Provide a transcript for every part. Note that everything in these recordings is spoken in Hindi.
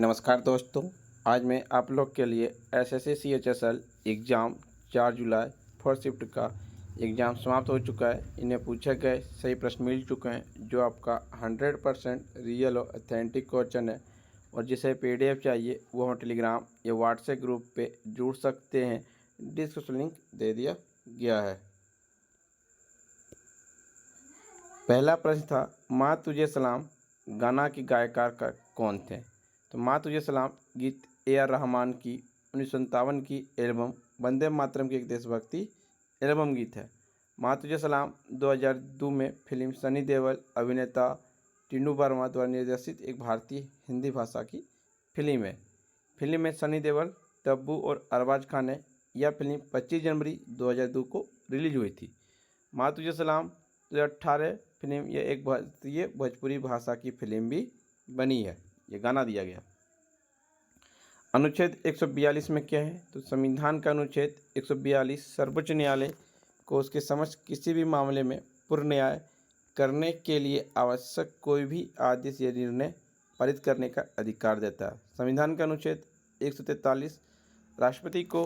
नमस्कार दोस्तों, आज मैं आप लोग के लिए एसएससी सीएचएसएल एग्ज़ाम 4 जुलाई फर्स्ट शिफ्ट का एग्ज़ाम समाप्त हो चुका है। इन्हें पूछे गए सही प्रश्न मिल चुके हैं जो आपका 100% रियल और ऑथेंटिक क्वेश्चन है। और जिसे पीडीएफ चाहिए वो हम टेलीग्राम या व्हाट्सएप ग्रुप पे जुड़ सकते हैं। डिस्क्रिप्शन लिंक दे दिया गया है। पहला प्रश्न था, माँ तुझे सलाम गाना के गायकार कौन थे? तो माँ तुझे सलाम गीत AR रहमान की 1957 की एल्बम वंदे मातरम की एक देशभक्ति एल्बम गीत है। माँ तुझे सलाम 2002 में फिल्म सनी देओल अभिनेता टीनू वर्मा द्वारा निर्देशित एक भारतीय हिंदी भाषा की फिल्म है। फिल्म में सनी देओल, तब्बू और अरबाज खान है। यह फिल्म 25 जनवरी 2002 को रिलीज हुई थी। माँ तुझे सलाम 2018 फिल्म यह एक भारतीय भोजपुरी भाषा की फिल्म भी बनी है। ये गाना दिया गया। अनुच्छेद 142 में क्या है? तो संविधान का अनुच्छेद 142 सर्वोच्च न्यायालय को उसके समक्ष किसी भी मामले में पूर्ण न्याय करने के लिए आवश्यक कोई भी आदेश या निर्णय पारित करने का अधिकार देता है। संविधान का अनुच्छेद 143 राष्ट्रपति को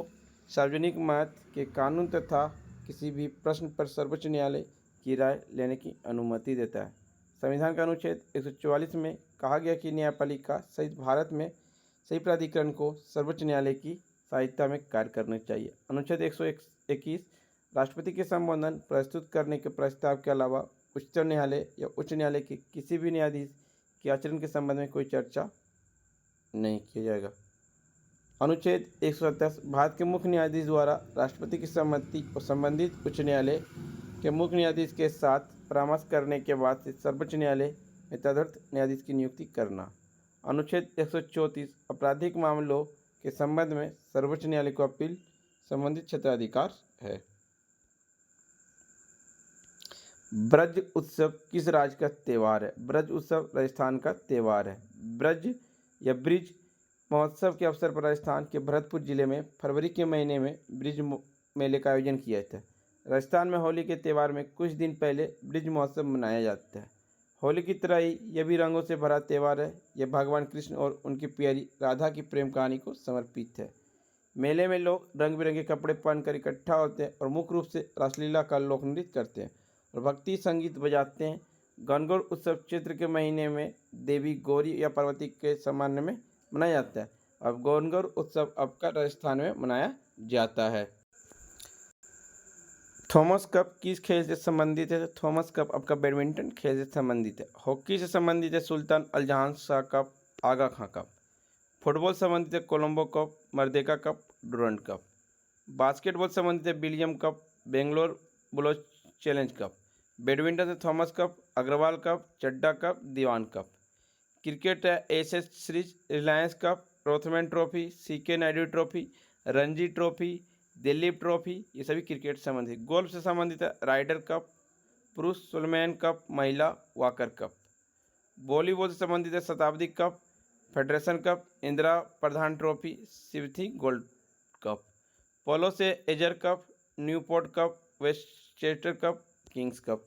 सार्वजनिक महत्व के कानून तथा किसी भी प्रश्न पर सर्वोच्च न्यायालय की राय लेने की अनुमति देता है। संविधान का अनुच्छेद 144 में कहा गया कि न्यायपालिका सहित भारत में सही प्राधिकरण को सर्वोच्च न्यायालय की सहायता में कार्य करना चाहिए। अनुच्छेद 121 राष्ट्रपति के संबोधन प्रस्तुत करने के प्रस्ताव के अलावा उच्चतम न्यायालय या उच्च न्यायालय के किसी भी न्यायाधीश के आचरण के संबंध में कोई चर्चा नहीं किया जाएगा। अनुच्छेद 110 भारत के मुख्य न्यायाधीश द्वारा राष्ट्रपति की सहमति और संबंधित उच्च न्यायालय के मुख्य न्यायाधीश के साथ परामर्श करने के बाद से सर्वोच्च न्यायालय में तदर्थ न्यायाधीश की नियुक्ति करना। अनुच्छेद 134 आपराधिक मामलों के संबंध में सर्वोच्च न्यायालय को अपील संबंधित क्षेत्राधिकार है। ब्रज उत्सव किस राज्य का त्यौहार है? ब्रज उत्सव राजस्थान का त्यौहार है। ब्रज या ब्रिज महोत्सव के अवसर पर राजस्थान के भरतपुर जिले में फरवरी के महीने में ब्रिज मेले का आयोजन किया जाता है। राजस्थान में होली के त्यौहार में कुछ दिन पहले ब्रिज महोत्सव मनाया जाता है। होली की तरह ही यह भी रंगों से भरा त्यौहार है। यह भगवान कृष्ण और उनकी प्यारी राधा की प्रेम कहानी को समर्पित है। मेले में लोग रंग बिरंगे कपड़े पहनकर इकट्ठा होते हैं और मुख्य रूप से रासलीला का लोक नृत्य करते हैं और भक्ति संगीत बजाते हैं। गणगौर उत्सव चैत्र के महीने में देवी गौरी या पार्वती के सम्मान में मनाया जाता है। अब गणगौर उत्सव अब का राजस्थान में मनाया जाता है। थॉमस कप किस खेल से संबंधित है? थॉमस कप आपका बैडमिंटन खेल से संबंधित है। हॉकी से संबंधित है सुल्तान अल-जहां Shah cup, Aga Khan cup. Football संबंधित है Colombo cup, Merdeka cup, Durand cup. Basketball संबंधित है William cup, Bangalore bulls challenge cup. Badminton से Thomas cup, Agarwal cup, Chadda cup, Diwan cup. Cricket है ashes series, Reliance cup, Rothmans trophy, CK Naidu trophy, Ranji trophy, Duleep trophy, ये सभी क्रिकेट संबंधित। गोल्फ से संबंधित है राइडर कप, पुरुष सुलमैन कप, महिला वाकर कप। वॉलीबॉल से संबंधित है Shatabdi cup, federation cup, Indira Pradhan trophy, Sivanthi gold cup. Polo से Ezra cup, Newport cup, Westchester cup, King's cup.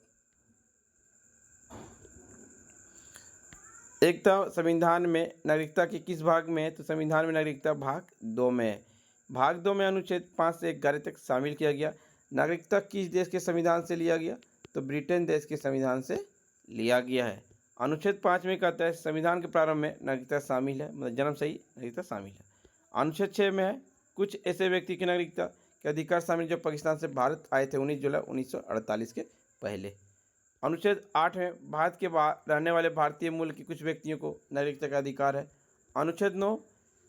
एकता संविधान में नागरिकता के किस भाग में है? तो संविधान में नागरिकता भाग 2 में है। भाग 2 में अनुच्छेद 5 से 11 तक शामिल किया गया। नागरिकता किस देश के संविधान से लिया गया? तो ब्रिटेन देश के संविधान से लिया गया है। अनुच्छेद 5 में कहता है संविधान के प्रारंभ में नागरिकता शामिल है, मतलब जन्म से ही नागरिकता शामिल है। अनुच्छेद 6 में है कुछ ऐसे व्यक्ति की नागरिकता के अधिकार शामिल जो पाकिस्तान से भारत आए थे 19 जुलाई 1948 के पहले। अनुच्छेद 8 में भारत के बाहर रहने वाले भारतीय मूल के कुछ व्यक्तियों को नागरिकता का अधिकार है। अनुच्छेद 9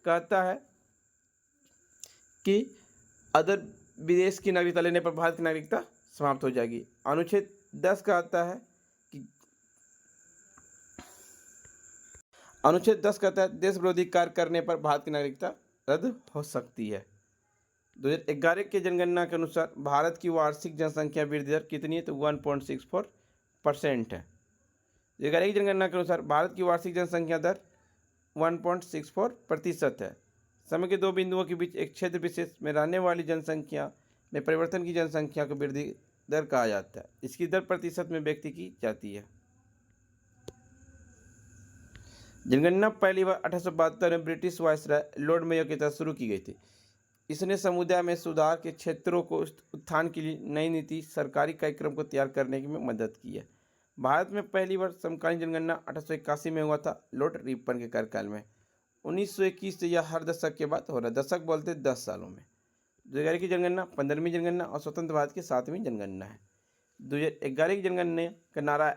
कहता है कि अदर विदेश की नागरिकता लेने पर भारत की नागरिकता समाप्त हो जाएगी। अनुच्छेद 10 कहता है कि देश विरोधी कार्य करने पर भारत की नागरिकता रद्द हो सकती है। 2011 के जनगणना के अनुसार भारत की वार्षिक जनसंख्या वृद्धि दर कितनी है? तो 1.64% है। 2011 की जनगणना के अनुसार भारत की वार्षिक जनसंख्या दर 1.64% है। समय के दो बिंदुओं के बीच एक क्षेत्र विशेष में रहने वाली जनसंख्या में परिवर्तन की जनसंख्या को वृद्धि दर कहा जाता है। इसकी दर प्रतिशत में व्यक्त की जाती है। जनगणना पहली बार 1872 में ब्रिटिश वायसराय लॉर्ड मेयो के तहत शुरू की गई थी। इसने समुदाय में सुधार के क्षेत्रों को उत्थान के लिए नई नीति सरकारी कार्यक्रम को तैयार करने में मदद की है। भारत में पहली बार समकालीन जनगणना 1881 में हुआ था, लॉर्ड रिपन के कार्यकाल में। 1921 से यह हर दशक के बाद हो रहा है, दशक बोलते 10 सालों में। 2011 की जनगणना 15वीं जनगणना और स्वतंत्र भारत की 7वीं जनगणना है। 2011 की जनगणना का नारा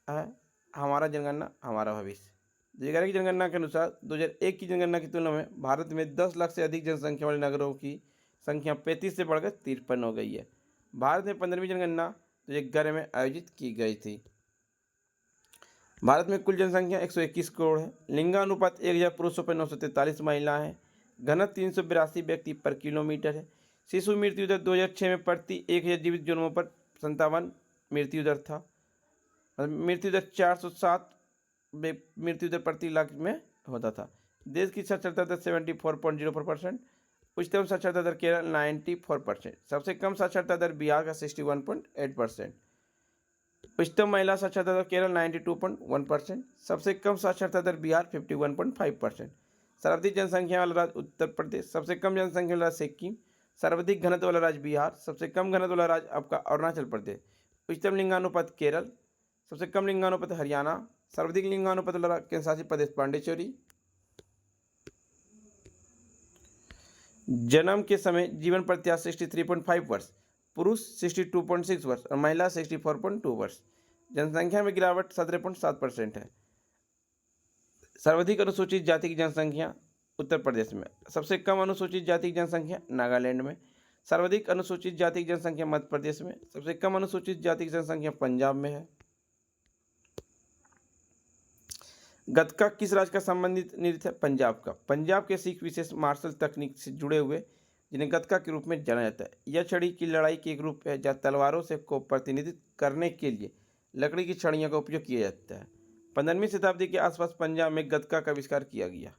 है हमारा जनगणना हमारा भविष्य। 2011 की जनगणना के अनुसार 2001 की जनगणना की तुलना में भारत में 10 लाख से अधिक जनसंख्या वाले नगरों की संख्या 35 से बढ़कर 53 हो गई है। भारत में 15वीं जनगणना 2011 में आयोजित की गई थी। भारत में कुल जनसंख्या 121 करोड़ है। लिंगानुपात 1000 पुरुषों पर 943 महिला है। घनत्व 382 व्यक्ति पर किलोमीटर है। शिशु मृत्यु दर 2006 में प्रति 1000 जीवित जन्मों पर 57 मृत्यु दर था। मृत्यु दर 407 मृत्यु दर प्रति लाख में होता था। देश की साक्षरता दर 74.04%। उच्चतम साक्षरता दर केरल 94%। सबसे कम साक्षरता दर बिहार का 61.8%। उच्चतम महिला साक्षरता दर केरल 92.1%। सबसे कम साक्षरता दर बिहार 51.5%। सर्वाधिक जनसंख्या वाला राज्य उत्तर प्रदेश। सबसे कम जनसंख्या वाला सिक्किम। सर्वाधिक घनत्व वाला राज्य बिहार। सबसे कम घनत्व वाला राज्य आपका अरुणाचल प्रदेश। उच्चतम लिंगानुपात केरल। सबसे कम लिंगानुपात हरियाणा। सर्वाधिक लिंगानुपात वाला केंद्र शासित प्रदेश पांडिचेरी। जन्म के समय जीवन प्रत्याशा 63.5 वर्ष, पुरुष 62.6 वर्ष और महिला 64.2 वर्ष। जनसंख्या में गिरावट 17.7% है। सर्वाधिक अनुसूचित जाति की जनसंख्या उत्तर प्रदेश में। सबसे कम अनुसूचित जाति की जनसंख्या नागालैंड में। सर्वाधिक अनुसूचित जाति की जनसंख्या मध्य प्रदेश में। सबसे कम अनुसूचित जाति की जनसंख्या पंजाब में है। गतका किस राज्य का संबंधित नृत्य है? पंजाब का। पंजाब के सिख विशेष मार्शल तकनीक से जुड़े हुए जिन्हें गतका के रूप में जाना जाता है। यह छड़ी की लड़ाई की एक रूप है जहाँ तलवारों से को प्रतिनिधित्व करने के लिए लकड़ी की छड़ियों का उपयोग किया जाता है। 15वीं शताब्दी के आसपास पंजाब में गतका का आविष्कार किया गया।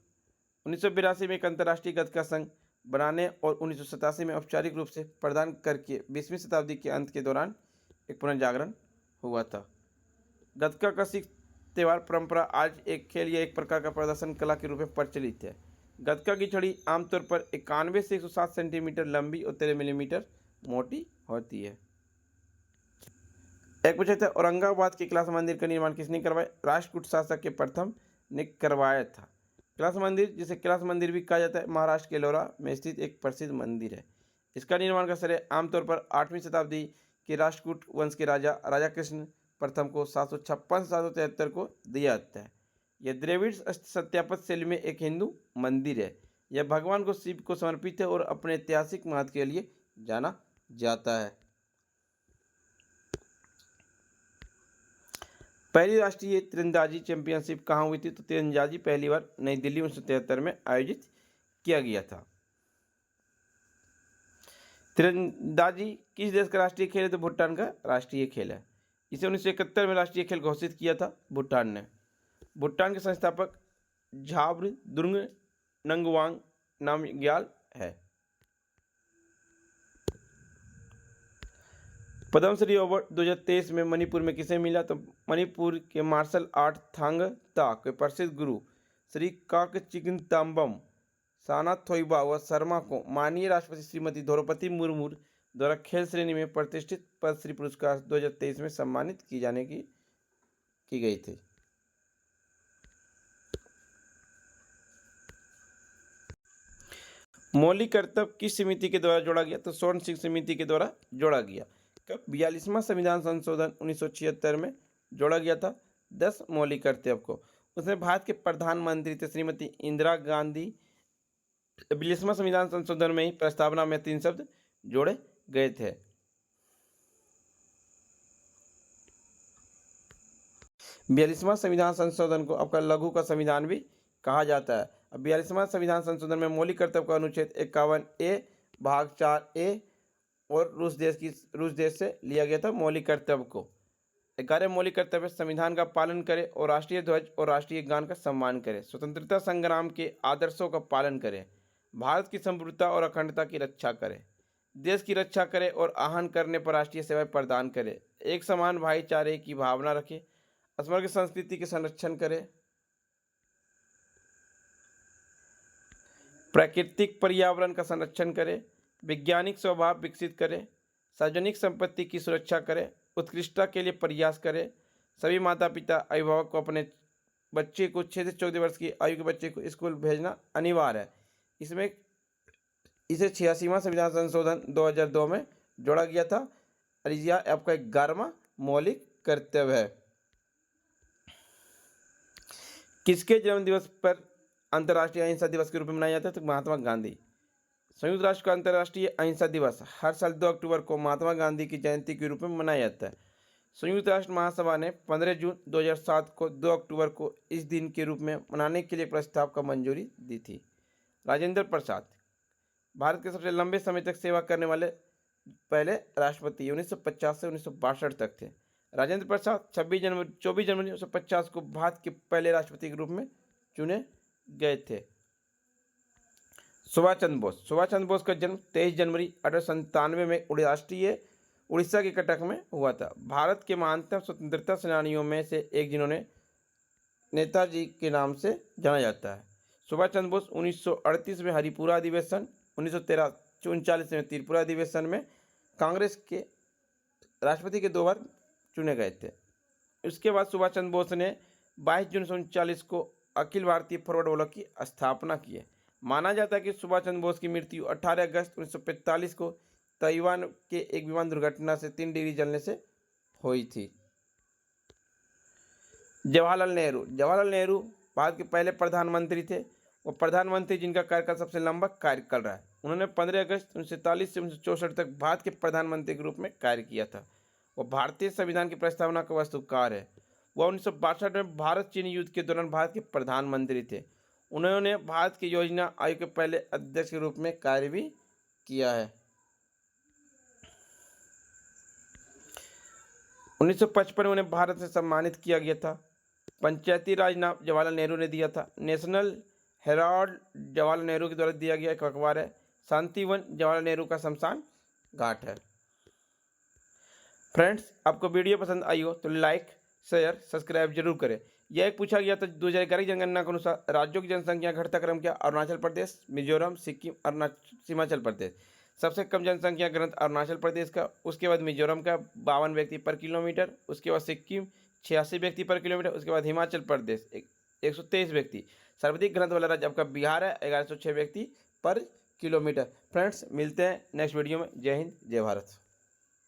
1982 में एक अंतर्राष्ट्रीय गतका संघ बनाने और 1987 में औपचारिक रूप से प्रदान करके 20वीं शताब्दी के अंत के दौरान एक पुनर्जागरण हुआ था। गतका का सिख त्यौहार परंपरा आज एक खेल या एक प्रकार का प्रदर्शन कला के रूप में प्रचलित है। गतका की छड़ी आमतौर पर 91 से 107 सेंटीमीटर लंबी और 13 मिलीमीटर मोटी होती है। एक पूछा था औरंगाबाद के कैलाश मंदिर का निर्माण किसने करवाया? राष्ट्रकूट शासक के प्रथम ने करवाया था। कैलाश मंदिर, जिसे कैलाश मंदिर भी कहा जाता है, महाराष्ट्र के एलोरा में स्थित एक प्रसिद्ध मंदिर है। इसका निर्माण का श्रेय आमतौर पर 8वीं शताब्दी के राष्ट्रकूट वंश के राजा कृष्ण प्रथम को 756-773 को दिया जाता है। यह द्रविड़ सत्यापत शैली में एक हिंदू मंदिर है। यह भगवान को शिव को समर्पित है और अपने ऐतिहासिक महत्व के लिए जाना जाता है। पहली राष्ट्रीय तीरंदाजी चैंपियनशिप कहाँ हुई थी? तो तीरंदाजी पहली बार नई दिल्ली 1973 में आयोजित किया गया था। तीरंदाजी किस देश का राष्ट्रीय खेल है? तो भूटान का राष्ट्रीय खेल है। इसे 1971 में राष्ट्रीय खेल घोषित किया था भूटान ने। भूटान के संस्थापक झाब्द्रुंग नंगवांग नामग्याल है। पद्मश्री अवार्ड 2023 में मणिपुर में किसे मिला? तो मणिपुर के मार्शल आर्ट थांग ता के प्रसिद्ध गुरु श्री काकचिन ताम्बम सानाथोइबा व शर्मा को माननीय राष्ट्रपति श्रीमती द्रौपदी मुर्मू द्वारा खेल श्रेणी में प्रतिष्ठित पद्मश्री पुरस्कार 2023 में सम्मानित की गई थी। मौलिक कर्तव्य किस समिति के द्वारा जोड़ा गया? तो स्वर्ण सिंह समिति के द्वारा जोड़ा गया। कब? 42वां संविधान संशोधन 1976 में जोड़ा गया था 10 मौलिक कर्तव्य को। उसमें भारत के प्रधानमंत्री थे श्रीमती इंदिरा गांधी। 42वां संविधान संशोधन में ही प्रस्तावना में 3 शब्द जोड़े गए थे। 42वां संविधान संशोधन को आपका लघु का संविधान भी कहा जाता है। अब 42वां संविधान संशोधन में मौलिक कर्तव्य का अनुच्छेद 51A भाग 4A और रूस देश से लिया गया था मौलिक कर्तव्य को। 11 मौलिक कर्तव्य संविधान का पालन करें और राष्ट्रीय ध्वज और राष्ट्रीय गान का सम्मान करें। स्वतंत्रता संग्राम के आदर्शों का पालन करें। भारत की संप्रभुता और अखंडता की रक्षा करें। देश की रक्षा करें और आहन करने पर राष्ट्रीय सेवाएं प्रदान करें। एक समान भाईचारे की भावना रखें। स्मृति संस्कृति के संरक्षण करें। प्राकृतिक पर्यावरण का संरक्षण करें, वैज्ञानिक स्वभाव विकसित करें, सार्वजनिक संपत्ति की सुरक्षा करें, उत्कृष्टता के लिए प्रयास करें। सभी माता पिता अभिभावक को अपने बच्चे को 6 से 14 वर्ष की आयु के बच्चे को स्कूल भेजना अनिवार्य है। इसमें इसे 86वां संविधान संशोधन 2002 में जोड़ा गया था और यह आपका 11वां मौलिक कर्तव्य है। किसके जन्म दिवस पर अंतर्राष्ट्रीय अहिंसा दिवस के रूप में मनाया जाता है? तो महात्मा गांधी। संयुक्त राष्ट्र का अंतर्राष्ट्रीय अहिंसा दिवस हर साल 2 अक्टूबर को महात्मा गांधी की जयंती के रूप में मनाया जाता है। संयुक्त राष्ट्र महासभा ने 15 जून 2007 को 2 अक्टूबर को इस दिन के रूप में मनाने के लिए प्रस्ताव का मंजूरी दी थी। राजेंद्र प्रसाद भारत के सबसे लंबे समय तक सेवा करने वाले पहले राष्ट्रपति 1950 से 1962 तक थे। राजेंद्र प्रसाद 24 जनवरी 1950 को भारत के पहले राष्ट्रपति के रूप में चुने गए थे। सुभाष चंद्र बोस का जन्म 23 जनवरी 1897 में उड़ीसा के कटक में हुआ था। भारत के महानतम स्वतंत्रता सेनानियों में से एक जिन्होंने नेताजी के नाम से जाना जाता है। सुभाष चंद्र बोस 1938 में हरिपुरा अधिवेशन, 1939 में त्रिपुरा अधिवेशन में कांग्रेस के राष्ट्रपति के 2 बार चुने गए थे। इसके बाद सुभाष चंद्र बोस ने 22 जून 1939 को अखिल भारतीय फॉरवर्ड ब्लॉक की स्थापना की है। माना जाता है कि सुभाष चंद्र बोस की मृत्यु 18 अगस्त 1945 को ताइवान के एक विमान दुर्घटना से 3 डिग्री जलने से हुई थी। जवाहरलाल नेहरू भारत के पहले प्रधानमंत्री थे। वो प्रधानमंत्री जिनका कार्यकाल सबसे लंबा कार्यकाल रहा है। उन्होंने 15 अगस्त 1943 से 1964 तक भारत के प्रधानमंत्री के रूप में कार्य किया था। वो भारतीय संविधान की प्रस्तावना का वास्तुकार है। वह 1962 में भारत चीन युद्ध के दौरान भारत के प्रधानमंत्री थे। उन्होंने भारत की योजना आयोग के पहले अध्यक्ष के रूप में कार्य भी किया है। 1955 में उन्हें भारत से सम्मानित किया गया था। पंचायती राज नाम जवाहरलाल नेहरू ने दिया था। नेशनल हेराल्ड जवाहरलाल नेहरू के द्वारा दिया गया एक अखबार है। शांतिवन जवाहरलाल नेहरू का शमशान घाट है। फ्रेंड्स, आपको वीडियो पसंद आई हो तो लाइक, शेयर, सब्सक्राइब जरूर करें। यह एक पूछा गया था 2011 की जनगणना के अनुसार राज्यों की जनसंख्या घटता क्रम क्या? अरुणाचल प्रदेश, मिजोरम, सिक्किम, हिमाचल प्रदेश। सबसे कम जनसंख्या घनत्व अरुणाचल प्रदेश का, उसके बाद मिजोरम का 52 व्यक्ति पर किलोमीटर, उसके बाद सिक्किम 86 व्यक्ति पर किलोमीटर, उसके बाद हिमाचल प्रदेश 123 व्यक्ति। सर्वाधिक घनत्व वाला राज्य आपका बिहार है 1106 व्यक्ति पर किलोमीटर। फ्रेंड्स, मिलते हैं नेक्स्ट वीडियो में। जय हिंद, जय भारत।